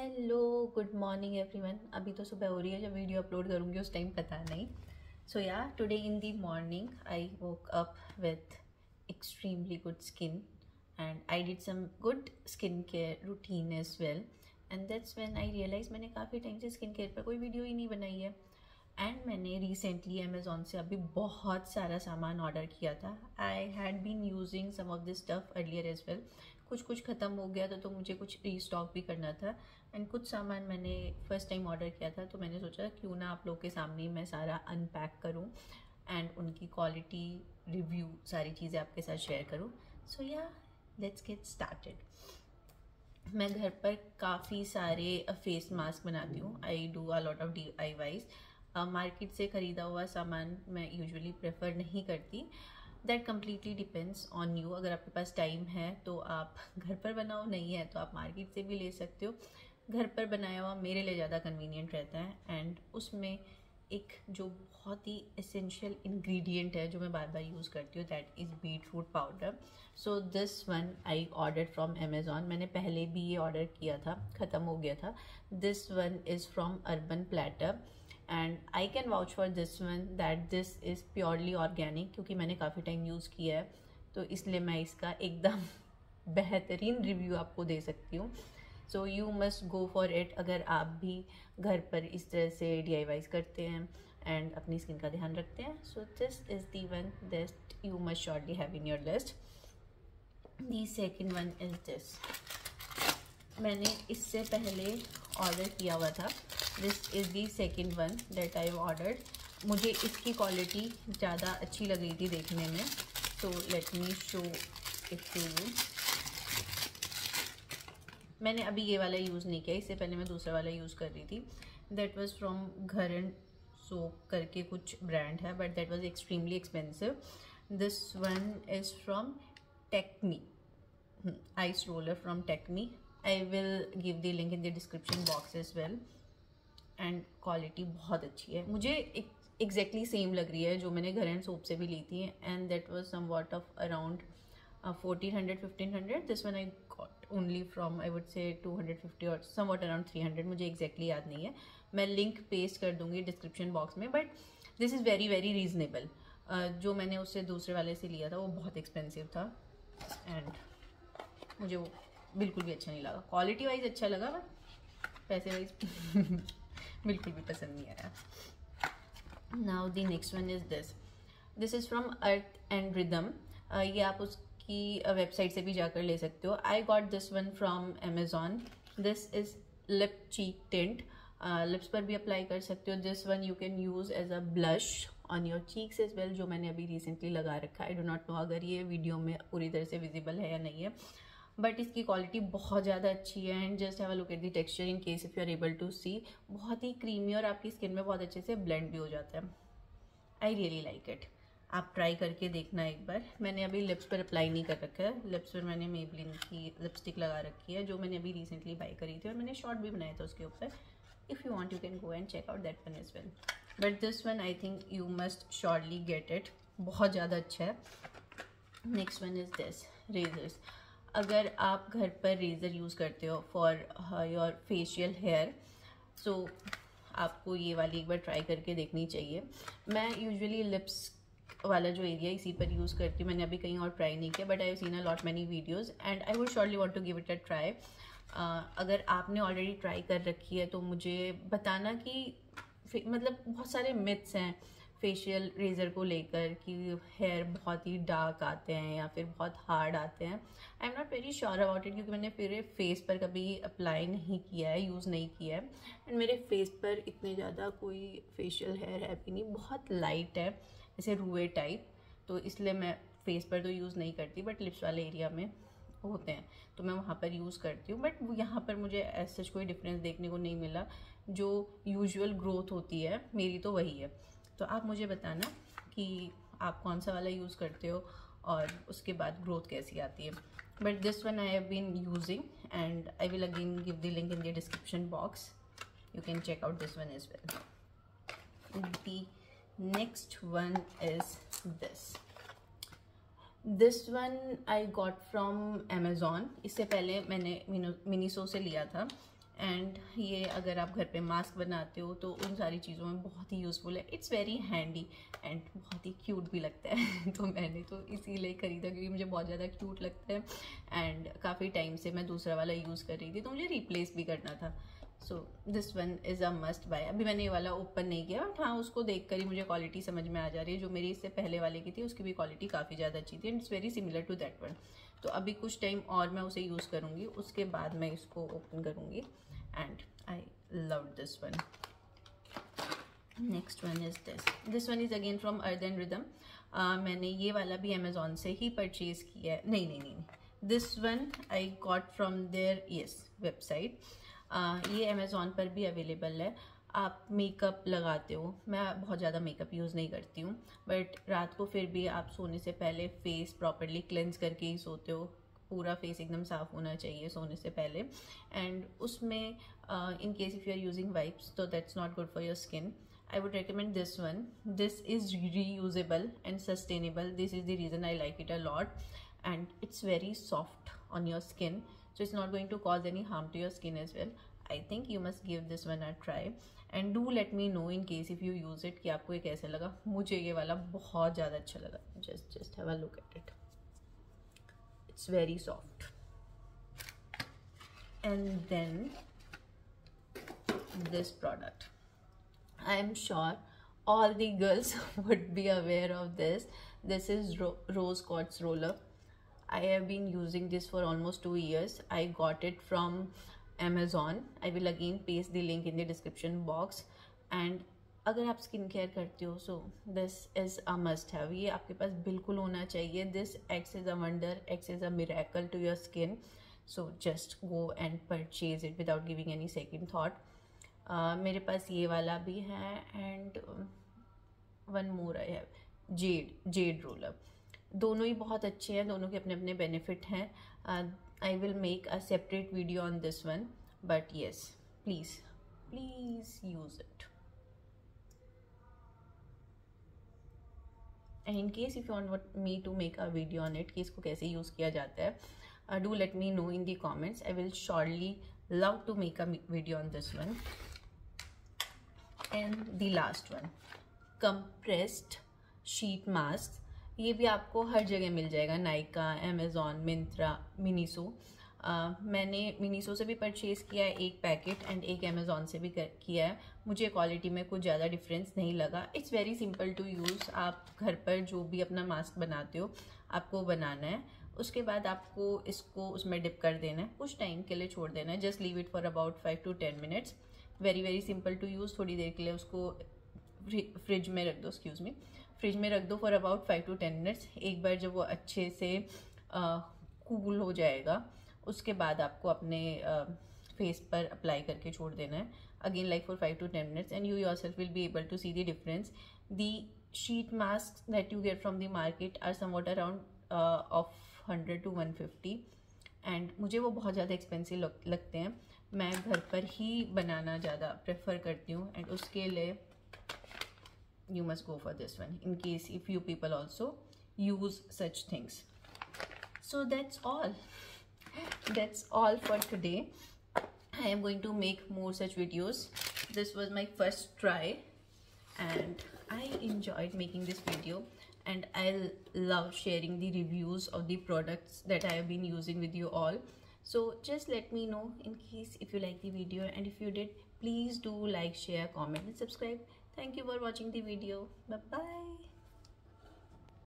Hello good morning everyone. अभी तो सुबह हो रही है, जब वीडियो अपलोड करूँगी उस टाइम पता नहीं। सो या today in the morning I woke up with extremely good skin and I did some good skincare routine as well, and that's when I realized मैंने काफ़ी टाइम से स्किन केयर पर कोई वीडियो ही नहीं बनाई है। एंड मैंने रिसेंटली अमेज़ॉन से अभी बहुत सारा सामान ऑर्डर किया था। I had been using some of this stuff earlier as well. कुछ ख़त्म हो गया था तो मुझे कुछ रीस्टॉक भी करना था, एंड कुछ सामान मैंने फर्स्ट टाइम ऑर्डर किया था, तो मैंने सोचा क्यों ना आप लोग के सामने मैं सारा अनपैक करूं एंड उनकी क्वालिटी रिव्यू सारी चीज़ें आपके साथ शेयर करूं। सो या लेट्स गेट स्टार्टेड। मैं घर पर काफ़ी सारे फेस मास्क बनाती हूँ। I do a lot of DIYs। Market से ख़रीदा हुआ सामान मैं यूजुअली प्रेफर नहीं करती। That completely depends on you. अगर आपके पास टाइम है तो आप घर पर बनाओ, नहीं है तो आप मार्केट से भी ले सकते हो। घर पर बनाया हुआ मेरे लिए ज़्यादा कन्वीनियंट रहता है, एंड उसमें एक जो बहुत ही एसेंशियल इंग्रेडिएंट है जो मैं बार बार यूज़ करती हूँ, that is beetroot powder. So this one I order from Amazon. मैंने पहले भी ये ऑर्डर किया था, ख़त्म हो गया था। This one is from urban platter and I can vouch for this one that this is purely organic, क्योंकि मैंने काफ़ी टाइम यूज़ किया है तो इसलिए मैं इसका एकदम बेहतरीन रिव्यू आपको दे सकती हूँ। So you must go for it अगर आप भी घर पर इस तरह से DIYs करते हैं एंड अपनी स्किन का ध्यान रखते हैं। So this is the one that you must shortly have in your list. The second one is this. मैंने इससे पहले ऑर्डर किया हुआ था। This is the second one that I ordered. मुझे इसकी क्वालिटी ज़्यादा अच्छी लग रही थी देखने में, so let me show it to you. मैंने अभी ये वाला यूज़ नहीं किया, इससे पहले मैं दूसरा वाला यूज़ कर रही थी। That was from Ghar and soap करके कुछ ब्रांड है, but that was extremely expensive. This one is from Tekmi, ice roller from Tekmi. I will give the link in the description box as well. And quality बहुत अच्छी है, मुझे exactly same लग रही है जो मैंने घर एंड सोप से भी ली थी, and that was somewhat off around 1400-1500. This one I got only from I would say 250 और सम वॉट अराउंड 300, मुझे एग्जैक्टली याद नहीं है। मैं लिंक पेस्ट कर दूंगी डिस्क्रिप्शन बॉक्स में, but this is very very reasonable. जो मैंने उससे दूसरे वाले से लिया था वो बहुत एक्सपेंसिव था एंड मुझे वो बिल्कुल भी अच्छा नहीं लगा। क्वालिटी वाइज अच्छा लगा बट पैसे वाइज बिल्कुल भी पसंद नहीं आया। Now the next one is this. This is from earth and rhythm. ये आप उसकी वेबसाइट से भी जाकर ले सकते हो। I got this one from Amazon. This is lip cheek tint. Lips पर भी अप्लाई कर सकते हो। This one you can use as a blush on your cheeks as well, जो मैंने अभी रिसेंटली लगा रखा है। आई डो नॉट नो अगर ये वीडियो में पूरी तरह से विजिबल है या नहीं है, बट इसकी क्वालिटी बहुत ज़्यादा अच्छी है। And just have a look at the texture in case if you are able to see. बहुत ही क्रीमी और आपकी स्किन में बहुत अच्छे से ब्लेंड भी हो जाता है। I really like it. आप ट्राई करके देखना एक बार। मैंने अभी लिप्स पर अप्लाई नहीं कर रखा है। लिप्स पर मैंने मेबलिन की लिपस्टिक लगा रखी है जो मैंने अभी रिसेंटली बाई करी थी, और मैंने शॉर्ट भी बनाया था उसके ऊपर। If you want you can go and check out that one as well, but this one I think you must surely get it, बहुत ज़्यादा अच्छा है। Next one is this razors. अगर आप घर पर रेज़र यूज़ करते हो for your facial hair, so आपको ये वाली एक बार ट्राई करके देखनी चाहिए। मैं यूजुअली लिप्स वाला जो एरिया इसी पर यूज़ करती हूँ। मैंने अभी कहीं और ट्राई नहीं किया, but I have seen a lot many videos and I would surely want to give it a try. अगर आपने ऑलरेडी ट्राई कर रखी है तो मुझे बताना कि मतलब बहुत सारे मिथ्स हैं फेशियल रेज़र को लेकर कि हेयर बहुत ही डार्क आते हैं या फिर बहुत हार्ड आते हैं। I am not very sure about it, क्योंकि मैंने मेरे फेस पर कभी अप्लाई नहीं किया है, यूज़ नहीं किया है। एंड मेरे फेस पर इतने ज़्यादा कोई फेशियल हेयर है भी नहीं, बहुत लाइट है जैसे रुए टाइप, तो इसलिए मैं फेस पर तो यूज़ नहीं करती, बट लिप्स वाले एरिया में होते हैं तो मैं वहाँ पर यूज़ करती हूँ। बट यहाँ पर मुझे ऐसा कोई डिफरेंस देखने को नहीं मिला। जो यूजुअल ग्रोथ होती है मेरी तो वही है। तो आप मुझे बताना कि आप कौन सा वाला यूज़ करते हो और उसके बाद ग्रोथ कैसी आती है। But this one I have been using and I will again give the link in the description box. You can check out this one as well. The next one is this. This one I got from Amazon. इससे पहले मैंने Miniso से लिया था and ये अगर आप घर पे मास्क बनाते हो तो उन सारी चीज़ों में बहुत ही यूज़फुल है। इट्स वेरी हैंडी एंड बहुत ही क्यूट भी लगता है तो मैंने तो इसीलिए ख़रीदा क्योंकि मुझे बहुत ज़्यादा क्यूट लगता है एंड काफ़ी टाइम से मैं दूसरा वाला यूज़ कर रही थी तो मुझे रिप्लेस भी करना था। सो this one is a must buy. अभी मैंने ये वाला ओपन नहीं किया बट हाँ, उसको देख कर ही मुझे क्वालिटी समझ में आ जा रही है। जो मेरी इससे पहले वाले की थी उसकी भी क्वालिटी काफ़ी ज़्यादा अच्छी थी and it's very similar to that one. तो अभी कुछ टाइम और मैं उसे यूज़ करूँगी, उसके बाद मैं इसको ओपन करूँगी and I love this one. Next one is this one is again from earth and rhythm. मैंने ये वाला भी अमेज़ॉन से ही परचेज़ किया है। नहीं, this one I got from their website. ये अमेज़ॉन पर भी अवेलेबल है। आप मेकअप लगाते हो, मैं बहुत ज़्यादा मेकअप यूज़ नहीं करती हूँ बट रात को फिर भी आप सोने से पहले फेस प्रॉपरली क्लेंस करके ही सोते हो। पूरा फेस एकदम साफ़ होना चाहिए सोने से पहले एंड उसमें in case if you are using wipes तो that's not good for your skin. I would recommend this one. This is reusable and sustainable. This is the reason I like it a lot and it's very soft on your skin, so it's not going to cause any harm to your skin as well. I think you must give this one a try and do let me know in case if you use it कि आपको ये कैसे लगा। मुझे ये वाला बहुत ज़्यादा अच्छा लगा। Just have a look at it. It's very soft. And then this product, I am sure all the girls would be aware of this. This is Rose Quartz Roller. I have been using this for almost 2 years. I got it from Amazon. I will again paste the link in the description box. And अगर आप skin care करते हो so this is a must have. ये आपके पास बिल्कुल होना चाहिए. This acts as a wonder, acts as a miracle to your skin. So just go and purchase it without giving any second thought. मेरे पास ये वाला भी है and one more I have Z roller. दोनों ही बहुत अच्छे हैं, दोनों के अपने अपने बेनिफिट हैं। I will make a separate video on this one but yes please use it and in case if you want me to make a video on it कि इसको कैसे यूज़ किया जाता है, do let me know in the comments. I will surely love to make a video on this one. And the last one, compressed sheet mask. ये भी आपको हर जगह मिल जाएगा, नाइका, अमेज़ॉन, मिंत्रा, मिनीसो. मैंने मिनीसो से भी परचेज़ किया है एक पैकेट एंड एक अमेज़ॉन से भी किया है. मुझे क्वालिटी में कुछ ज़्यादा डिफरेंस नहीं लगा. It's very simple to use. आप घर पर जो भी अपना मास्क बनाते हो आपको बनाना है, उसके बाद आपको इसको उसमें डिप कर देना है, कुछ टाइम के लिए छोड़ देना है. Just leave it for about 5 to 10 minutes. Very simple to use. थोड़ी देर के लिए उसको फ्रिज में रख दो, फ्रिज में रख दो फॉर अबाउट 5 to 10 minutes. एक बार जब वो अच्छे से कूल हो जाएगा उसके बाद आपको अपने फेस पर अप्लाई करके छोड़ देना है, again like for 5 to 10 minutes, and you yourself will be able to see the difference. The sheet masks that you get from the market are somewhat around of 100 to 150 and मुझे वो बहुत ज़्यादा expensive लगते हैं. मैं घर पर ही बनाना ज़्यादा प्रेफर करती हूँ एंड उसके लिए you must go for this one in case if you people also use such things. So that's all for today. I am going to make more such videos. This was my first try and I enjoyed making this video and I love sharing the reviews of the products that I have been using with you all. So just let me know in case if you like the video, and if you did, please do like, share, comment and subscribe. Thank you for watching the video. Bye bye.